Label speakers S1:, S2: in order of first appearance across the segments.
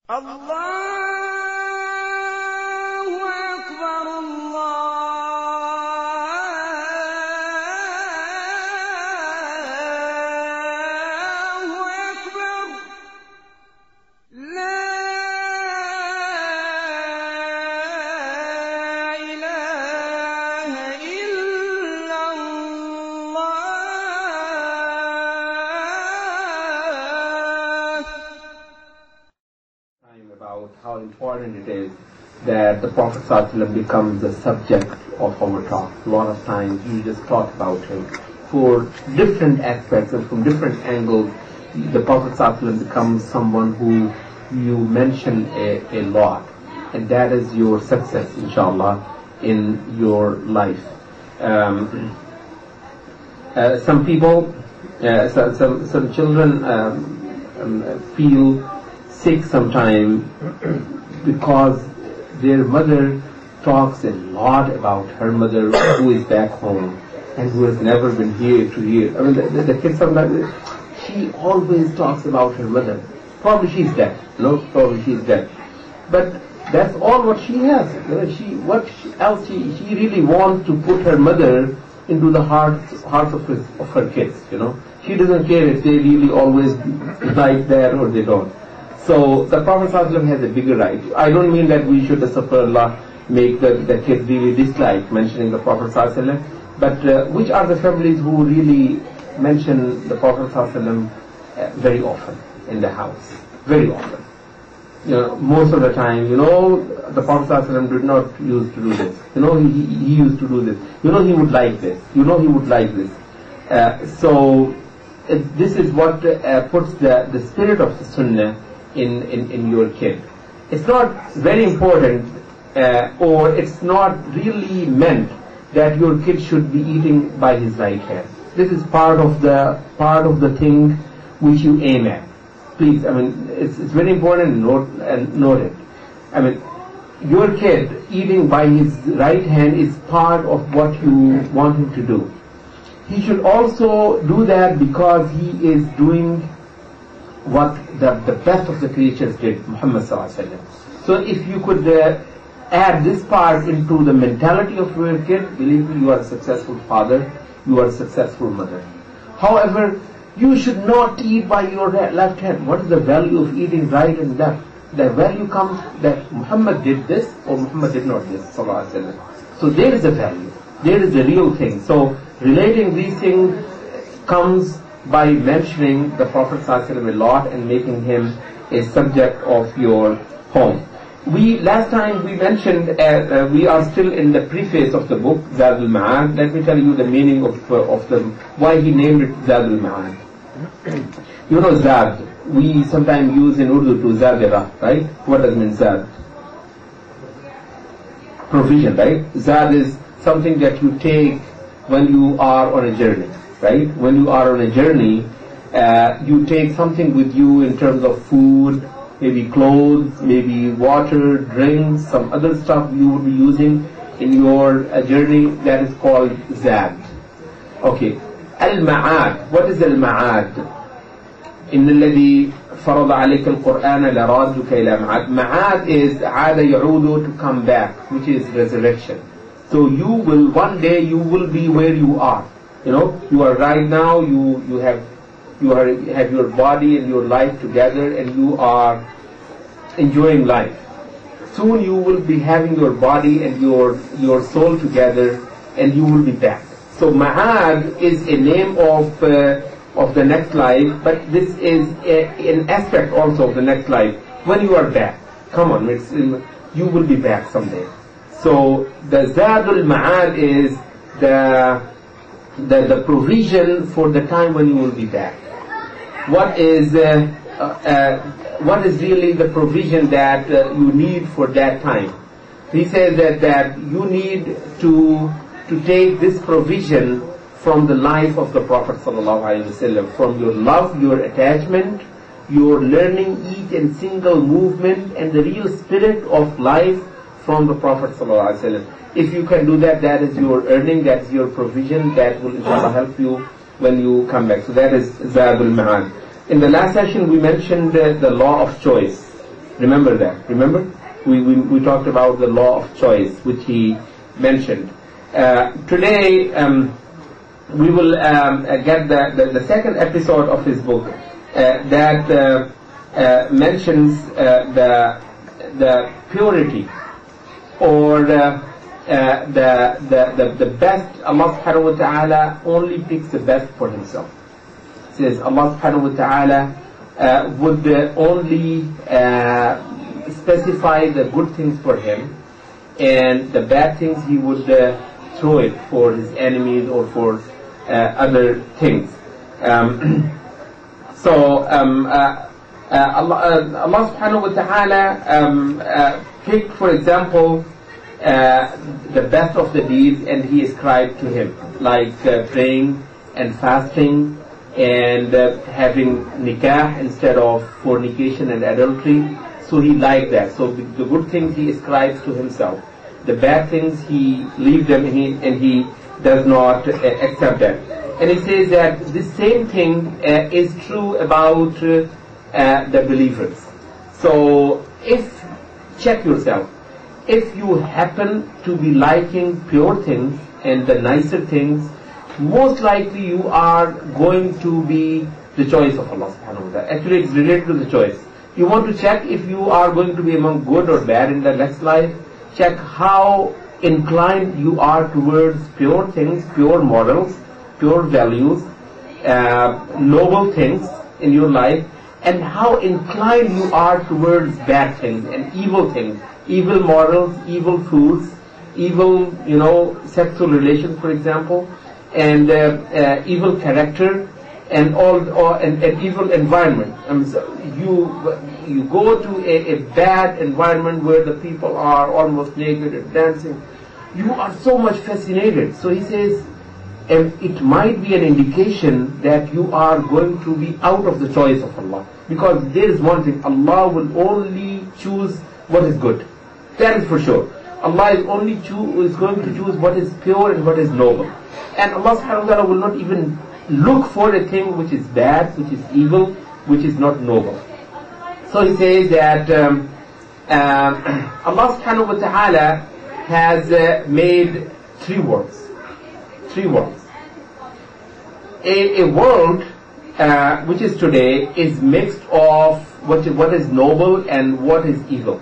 S1: About how important it is that the Prophet ﷺ becomes the subject of our talk. A lot of times you just talk about him for different aspects and from different angles. The Prophet ﷺ becomes someone who you mention a lot, and that is your success, inshallah, in your life. Some people, some children feel sick sometimes because their mother talks a lot about her mother who is back home and who has never been here to here. I mean, the kids sometimes, she always talks about her mother. Probably she's dead. No, probably she's dead. But that's all what she has. What else she really wants to put her mother into the hearts of her kids. She doesn't care if they really always like that or they don't. So the Prophet ﷺ has a bigger right. I don't mean that we should, Allah, make the kids really dislike mentioning the Prophet ﷺ, but which are the families who really mention the Prophet ﷺ very often in the house? Very often. Most of the time, the Prophet ﷺ did not used to do this. He used to do this. He would like this. He would like this. So this is what puts the spirit of the Sunnah in your kid. It's not very important, or it's not really meant that your kid should be eating by his right hand. This is part of the thing which you aim at. Please, it's very important to note it. Your kid eating by his right hand is part of what you want him to do. He should also do that because he is doing what the best of the creatures did, Muhammad ﷺ. So if you could add this part into the mentality of your kid, believe me, you are a successful father, you are a successful mother. However, you should not eat by your left hand. What is the value of eating right and left? The value comes that Muhammad did this or Muhammad did not this, ﷺ. So there is a value. There is the real thing. So relating these things comes by mentioning the Prophet ﷺ a lot and making him a subject of your home. Last time we mentioned, we are still in the preface of the book, Zaad al-Ma'ad. Let me tell you the meaning of why he named it Zaad al-Ma'ad. Zaad, we sometimes use in Urdu to Zadira, right? What does it mean, Zaad? Provision, right? Zaad is something that you take when you are on a journey. Right? When you are on a journey, you take something with you in terms of food, maybe clothes, maybe water, drinks, some other stuff you will be using in your journey. That is called Zaad. Okay. Al-Ma'ad. What is Al-Ma'ad? إِنَّ الَّذِي فَرَضَ عَلَيْكَ الْقُرْآنَ لَرَادُكَ إِلَى مَعَادٍ. Ma'ad is عَادَ يَعُودُ, to come back, which is resurrection. So one day you will be where you are. You are right now, you have your body and your life together and you are enjoying life. Soon you will be having your body and your soul together and you will be back. So Ma'ad is a name of the next life, but this is an aspect also of the next life. When you are back, come on, you will be back someday. So the Zadul Ma'ad is the provision for the time when you will be back. What is really the provision that you need for that time? He says that you need to take this provision from the life of the Prophet ﷺ, from your love, your attachment, your learning each and single movement, and the real spirit of life from the Prophet ﷺ. If you can do that, that is your earning, that is your provision, that will inshallah help you when you come back. So that is Zaad al-Ma'ad. In the last session we mentioned the law of choice. Remember that. Remember? We talked about the law of choice, which he mentioned. Today, we will get the second episode of his book that mentions the purity or the best. Allah subhanahu wa ta'ala only picks the best for himself. It says Allah subhanahu wa ta'ala would only specify the good things for him, and the bad things he would throw it for his enemies or for other things. So Allah subhanahu wa ta'ala picked, for example, the best of the deeds, and he ascribed to him, like praying and fasting and having nikah instead of fornication and adultery. So he liked that. So the good things he ascribes to himself. The bad things he leaves them, and he does not accept that. And he says that this same thing is true about the believers. So check yourself. If you happen to be liking pure things and the nicer things, most likely you are going to be the choice of Allah subhanahu wa ta'ala. Actually, it's related to the choice. You want to check if you are going to be among good or bad in the next life. Check how inclined you are towards pure things, pure morals, pure values, noble things in your life, and how inclined you are towards bad things and evil things, evil morals, evil foods, evil, sexual relations, for example, and evil character, and evil environment. So you go to a bad environment where the people are almost naked and dancing. You are so much fascinated. So he says, it might be an indication that you are going to be out of the choice of Allah. Because there is one thing, Allah will only choose what is good. That is for sure. Allah is going to choose what is pure and what is noble. And Allah subhanahu wa ta'ala will not even look for a thing which is bad, which is evil, which is not noble. So he says that Allah subhanahu wa ta'ala has made three worlds. Three worlds. A world which is today is mixed of what is noble and what is evil.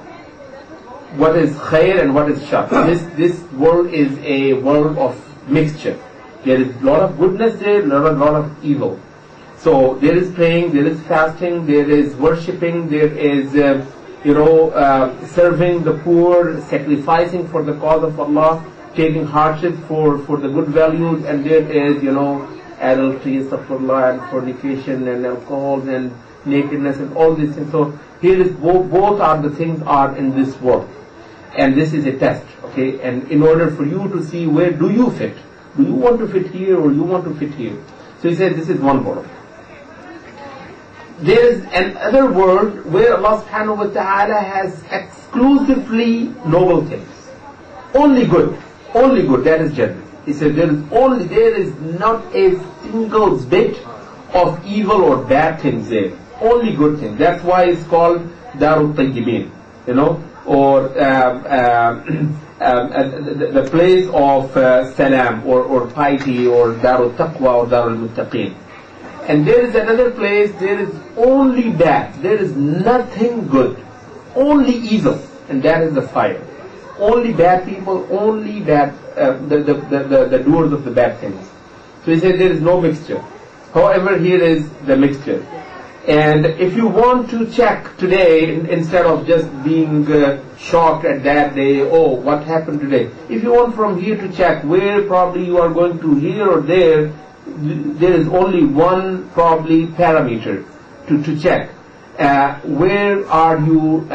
S1: What is khair and what is shar. This world is a world of mixture. There is a lot of goodness there, a lot of evil. So there is praying, there is fasting, there is worshipping, there is serving the poor, sacrificing for the cause of Allah, taking hardship for the good values, and there is adultery, astaghfirullah, and fornication and alcohol and nakedness and all these things. So here is both are the things are in this world, and this is a test. Okay, and in order for you to see where do you fit. Do you want to fit here or you want to fit here? So he says this is one world. There is another world where Allah subhanahu wa ta'ala has exclusively noble things. Only good, that is Jannah. He said there is not a single bit of evil or bad things there. Only good things. That's why it's called Darul Tayyibin, or the place of salam or piety, or Darul Taqwa or Darul Muttaqin. And there is another place, there is only bad, there is nothing good, only evil, and that is the fire. Only bad people, only bad, the doers of the bad things. So he said there is no mixture. However, here is the mixture. And if you want to check today, instead of just being shocked at that day, oh, what happened today? If you want from here to check where probably you are going to here or there is only one probably parameter to check. Where are you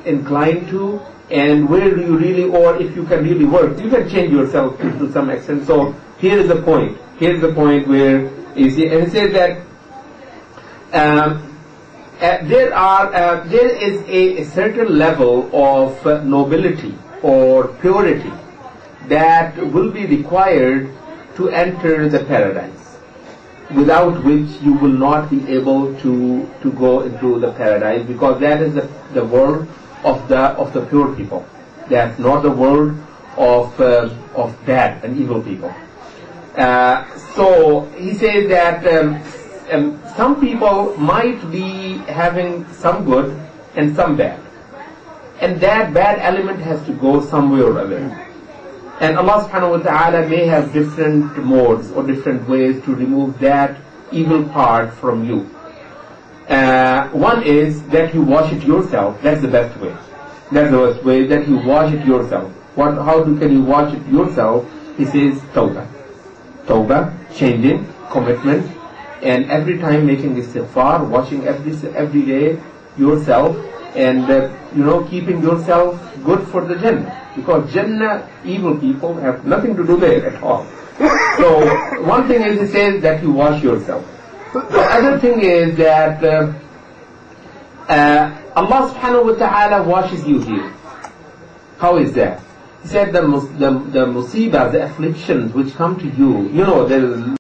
S1: inclined to, and where do you really, or if you can really work, you can change yourself to some extent. So here is the point. Here is the point where you see, and it says that there is a certain level of nobility or purity that will be required to enter the paradise. without which you will not be able to go into the paradise, because that is the world of the pure people. That's not the world of bad and evil people. So he says that some people might be having some good and some bad, and that bad element has to go somewhere away. And Allah subhanahu wa ta'ala may have different modes or different ways to remove that evil part from you. One is that you wash it yourself. That's the best way. That's the best way, that you wash it yourself. Can you wash it yourself? He says tawbah. Tawbah, changing, commitment, and every time making istighfar, washing every day yourself, and keeping yourself good for the Jannah. Because Jannah, evil people have nothing to do there at all. So one thing is, he says that you wash yourself. The other thing is that Allah subhanahu wa ta'ala washes you here. How is that? He said the musibah, the afflictions which come to you, there is